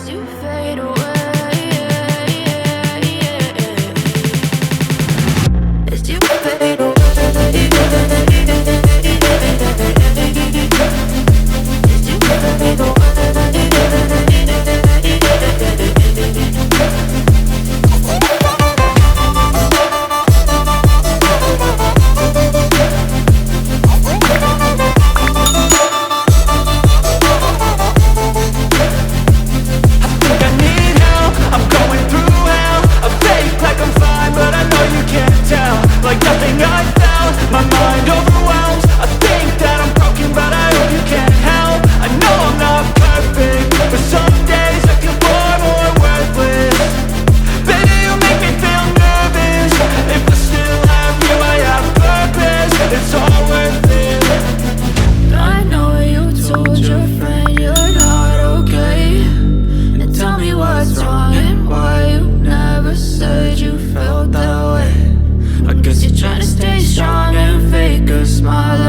as you fade away, as you fade away, as you fade away. Like nothing I found, my mind overwhelms. I think that I'm broken, but I hope you can't help. I know I'm not perfect, but some days I feel far more worthless. Baby, you make me feel nervous. If I still have you, I have purpose. It's all worth it. I know you told your friend you're not okay, and tell me what's wrong and why you never said you felt that way. I guess you're trying to stay strong and fake a smile